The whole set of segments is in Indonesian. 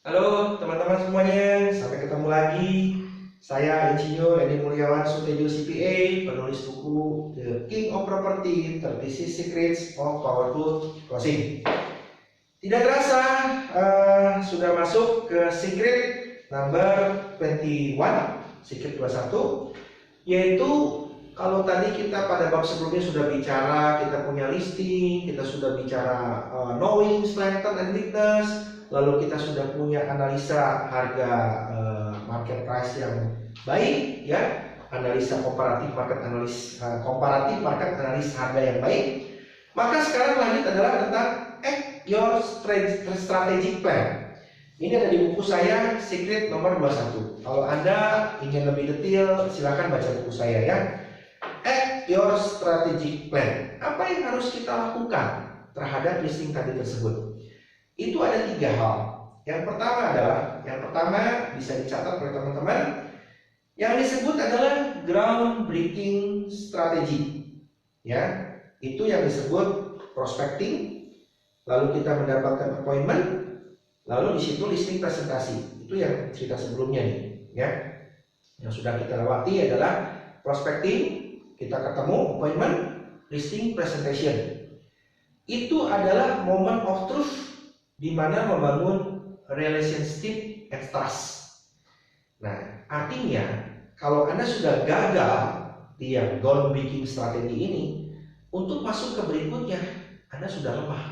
Halo teman-teman semuanya, sampai ketemu lagi. Saya Insinyur Edi Mulyawan Sutejo CPA, penulis buku The King of Property, 36 Secrets of Powerful Closing. Tidak terasa, sudah masuk ke secret number 21, secret 21, yaitu kalau tadi kita pada bab sebelumnya sudah bicara, kita punya listing, kita sudah bicara knowing, strength, and weakness. Lalu kita sudah punya analisa harga market price yang baik, ya, analisa komparatif market analis, harga yang baik. Maka sekarang lanjut adalah tentang act your strategic plan. Ini ada di buku saya Secret nomor 21. Kalau Anda ingin lebih detail, silakan baca buku saya ya. Act your strategic plan. Apa yang harus kita lakukan terhadap listing tadi tersebut? Itu ada 3 hal. Yang pertama bisa dicatat oleh teman-teman. Yang disebut adalah groundbreaking strategy. Ya, itu yang disebut prospecting. Lalu kita mendapatkan appointment. Lalu di situ listing presentasi. Itu yang cerita sebelumnya nih, ya. Yang sudah kita lewati adalah prospecting, kita ketemu, appointment, listing presentation. Itu adalah moment of truth, di mana membangun relationship and trust. Nah, artinya kalau Anda sudah gagal di yang groundbreaking strategi ini, untuk masuk ke berikutnya Anda sudah lemah.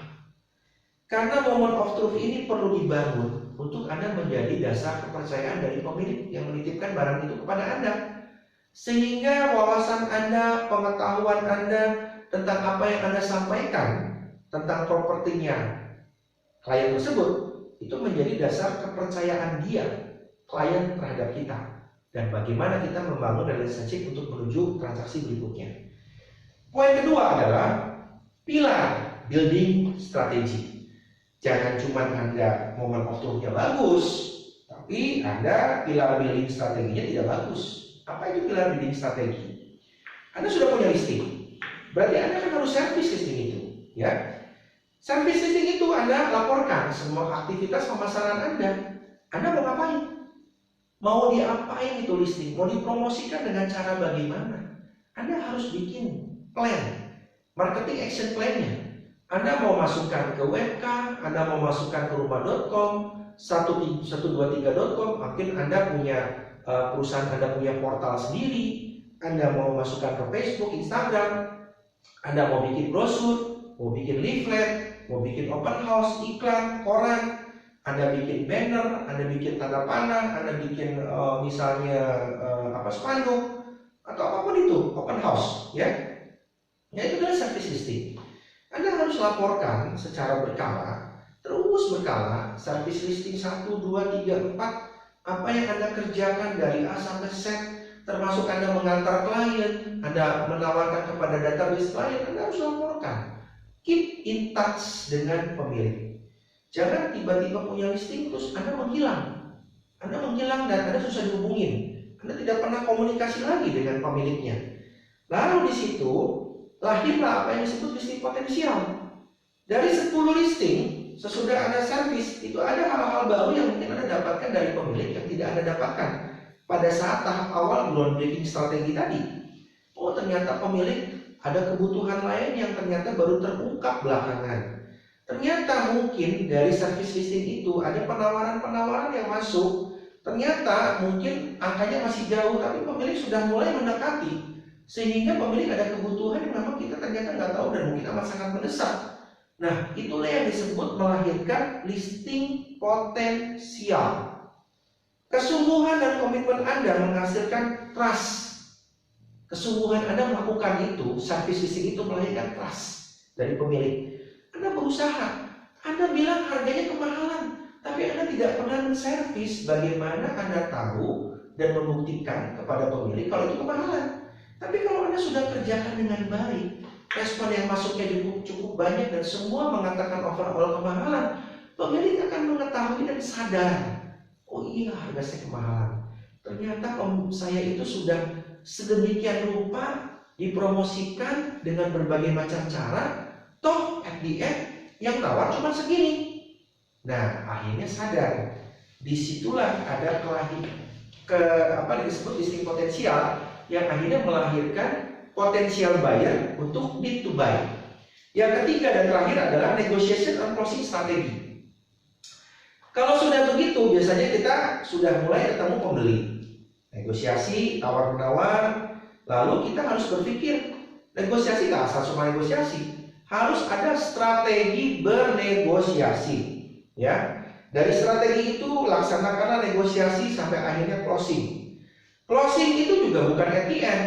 Karena moment of truth ini perlu dibangun untuk Anda menjadi dasar kepercayaan dari pemilik yang menitipkan barang itu kepada Anda. Sehingga wawasan Anda, pengetahuan Anda tentang apa yang Anda sampaikan tentang propertinya klien tersebut itu menjadi dasar kepercayaan dia, klien, terhadap kita, dan bagaimana kita membangun relationship untuk menuju transaksi berikutnya. Poin kedua adalah pilar building strategi. Jangan cuma Anda moment of truth-nya bagus, tapi Anda pilar building strateginya tidak bagus. Apa itu pilar building strategi? Anda sudah punya listing, berarti Anda kan harus service listing itu, ya. Service listing itu Anda laporkan semua aktivitas pemasaran Anda. Anda mau ngapain? Mau diapain itu listing? Mau dipromosikan dengan cara bagaimana? Anda harus bikin plan, marketing action plan-nya. Anda mau masukkan ke WebK, Anda mau masukkan ke rumah.com, 123.com, mungkin Anda punya perusahaan, Anda punya portal sendiri, Anda mau masukkan ke Facebook, Instagram, Anda mau bikin brosur, mau bikin leaflet, mau bikin open house, iklan, koran, Anda bikin banner, Anda bikin tanda panah, Anda bikin misalnya spanduk atau apapun itu, open house, ya. Ya, itu adalah service listing. Anda harus laporkan secara berkala, terus berkala, service listing 1, 2, 3, 4, apa yang Anda kerjakan dari A sampai Z, termasuk Anda mengantar klien, Anda menawarkan kepada database klien, Anda harus laporkan. Keep in touch dengan pemilik. Jangan tiba-tiba punya listing terus Anda menghilang. Anda menghilang dan Anda susah dihubungin. Anda tidak pernah komunikasi lagi dengan pemiliknya. Lalu di situ lahirlah apa yang disebut listing potensial. Dari 10 listing, sesudah Anda service, itu ada hal-hal baru yang mungkin Anda dapatkan dari pemilik yang tidak Anda dapatkan pada saat tahap awal groundbreaking strategi tadi. Oh, ternyata pemilik ada kebutuhan lain yang ternyata baru terungkap belakangan. Ternyata mungkin dari service listing itu ada penawaran-penawaran yang masuk. Ternyata mungkin angkanya masih jauh, tapi pemilik sudah mulai mendekati. Sehingga pemilik ada kebutuhan yang memang kita ternyata nggak tahu dan mungkin amat sangat mendesak. Nah, itulah yang disebut melahirkan listing potensial. Kesungguhan dan komitmen Anda menghasilkan trust. Kesungguhan Anda melakukan itu, service listing itu melahirkan trust dari pemilik. Anda berusaha, Anda bilang harganya kemahalan, tapi Anda tidak pernah menservis. Bagaimana Anda tahu dan membuktikan kepada pemilik kalau itu kemahalan? Tapi kalau Anda sudah kerjakan dengan baik, respon yang masuknya cukup banyak dan semua mengatakan overall kemahalan, pemilik akan mengetahui dan sadar, oh iya, harga saya kemahalan. Ternyata saya itu sudah sedemikian rupa dipromosikan dengan berbagai macam cara, toh at the end yang tawar cuma segini. Nah, akhirnya sadar, disitulah ada disebut listing potensial yang akhirnya melahirkan potensial buyer untuk bid to buy. Yang ketiga dan terakhir adalah negotiation and closing strategi. Kalau sudah begitu, biasanya kita sudah mulai ketemu pembeli, negosiasi, tawar-menawar, lalu kita harus berpikir, negosiasi nggak asal cuma negosiasi, harus ada strategi bernegosiasi, ya. Dari strategi itu laksanakanlah negosiasi sampai akhirnya closing. Closing itu juga bukan at the end,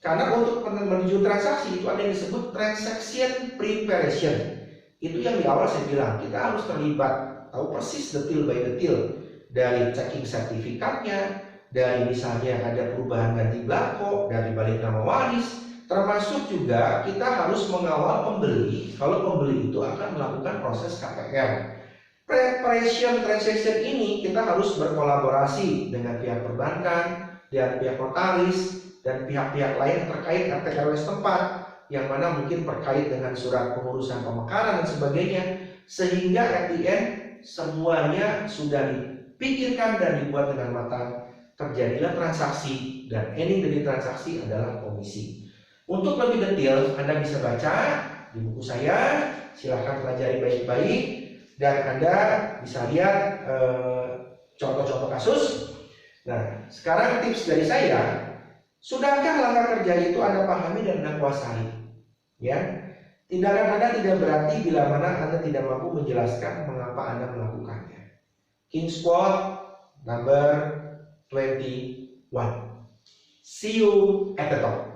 karena untuk menuju transaksi itu ada yang disebut transaction preparation. Itu yang di awal saya bilang, kita harus terlibat, tahu persis detail by detail, dari checking sertifikatnya, dari misalnya ada perubahan ganti belangko, dari balik nama waris, termasuk juga kita harus mengawal pembeli kalau pembeli itu akan melakukan proses KPR. Preparation transaction ini kita harus berkolaborasi dengan pihak perbankan, dan pihak notaris, dan pihak-pihak lain terkait RT RW setempat, yang mana mungkin terkait dengan surat pengurusan pemekaran dan sebagainya, sehingga at the end semuanya sudah dipikirkan dan dibuat dengan matang, terjadilah transaksi, dan ending dari transaksi adalah komisi. Untuk lebih detail Anda bisa baca di buku saya, silahkan pelajari baik-baik, dan Anda bisa lihat contoh-contoh kasus. Nah, sekarang tips dari saya, sudahkah langkah kerja itu Anda pahami dan Anda kuasai? Ya, tindakan Anda tidak berarti bila mana Anda tidak mampu menjelaskan mengapa Anda melakukannya. King's Quote number 21. See you at the top.